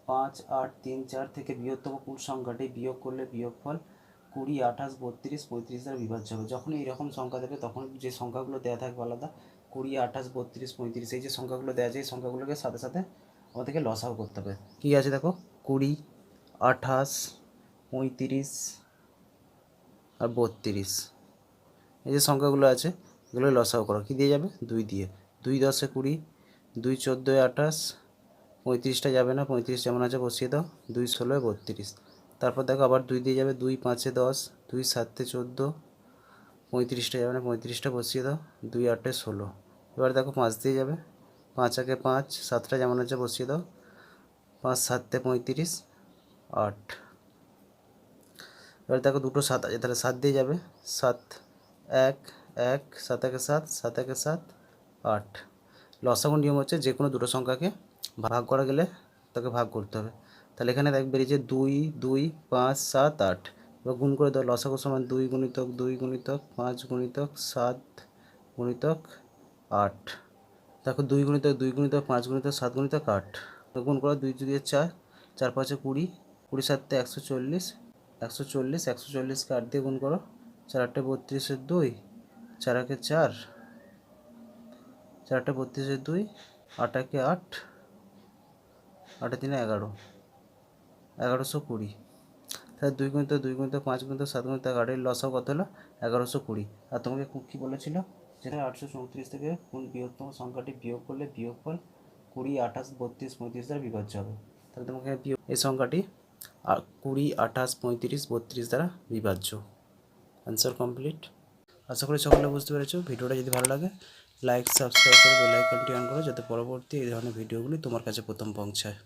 5, 8, 3, 4 থেকে বৃহত্তম কোন সংখ্যাটি বিয়োগ করলে বিয়োগফল 20, 28, 32, 35 দ্বারা বিভাজ্য হবে। যখন এইরকম সংখ্যা দেবে তখন যে সংখ্যাগুলো দেওয়া থাকবে আলাদা 20, 28, 32, 35 এই যে সংখ্যাগুলো দেওয়া আছে এই সংখ্যাগুলোকে সাথে সাথে আমাদেরকে লসাগু করতে হবে। কী আছে দেখো 20, 28, 35 আর 32 এই যে সংখ্যাগুলো আছে এগুলো লসাগু করো। কী দিয়ে যাবে 2 দিয়ে, 2 10 20, 2 14 28, 35টা যাবে না, 35 যেমন আছে বসিয়ে দাও, 2 16 32। তারপর দেখো আবার 2 দিয়ে যাবে, 2 5 10, 2 7 14, 35টা যাবে না, 35টা বসিয়ে দাও, 2 8 16। এবার দেখো 5 দিয়ে যাবে, 5 1 5, 7টা যেমন আছে বসিয়ে দাও, 5 7 35, 8। এবার দেখো দুটো 7 আছে তাহলে 7 দিয়ে যাবে, 7 1 1, 7 1 7, 7 1 7, 8। লসাগু নিয়ম হচ্ছে যে কোনো দুটো সংখ্যাকে ভাগ করা গেলে তাকে ভাগ করতে হবে। তাহলে এখানে দেখ বেরিয়েছে 2 2 5 7 8। এবার গুণ করে দাও, লসাগু সমান 2 গুণিতক 2 গুণিতক 5 গুণিতক 7 গুণিতক 8। দেখো 2 গুণিতক 2 গুণিতক 5 গুণিতক 7 গুণিতক 8। গুণ করো 2 2 4, 4 5 20, 20 7 140, 140, 140কে 8 দিয়ে গুণ করো, 4 8 32 2, 4 1 4, 4 8 32 2, 8 1 8, 8 3 11, 1120। তাহলে 2 গুণিতক 2 গুণিতক 5 গুণিতক 7 গুণিতক 8 এর লসাগু কত হলো 1120। আর তোমাকে কী বলেছিল যেটা 834 থেকে কোন বৃহত্তম সংখ্যাটি বিয়োগ করলে বিয়োগফল 20, 28, 32, 35 দ্বারা বিভাজ্য হবে। তাহলে তোমাকে এই সংখ্যাটি 20, 28, 35, 32 দ্বারা বিভাজ্য। Answer complete. আশা করি সকলে বুঝতে পেরেছো। ভিডিওটা যদি ভালো লাগে লাইক সাবস্ক্রাইব করে বেল আইকনটি অন করো যাতে পরবর্তী এই ধরনের ভিডিওগুলি তোমার কাছে প্রথম পৌঁছায়।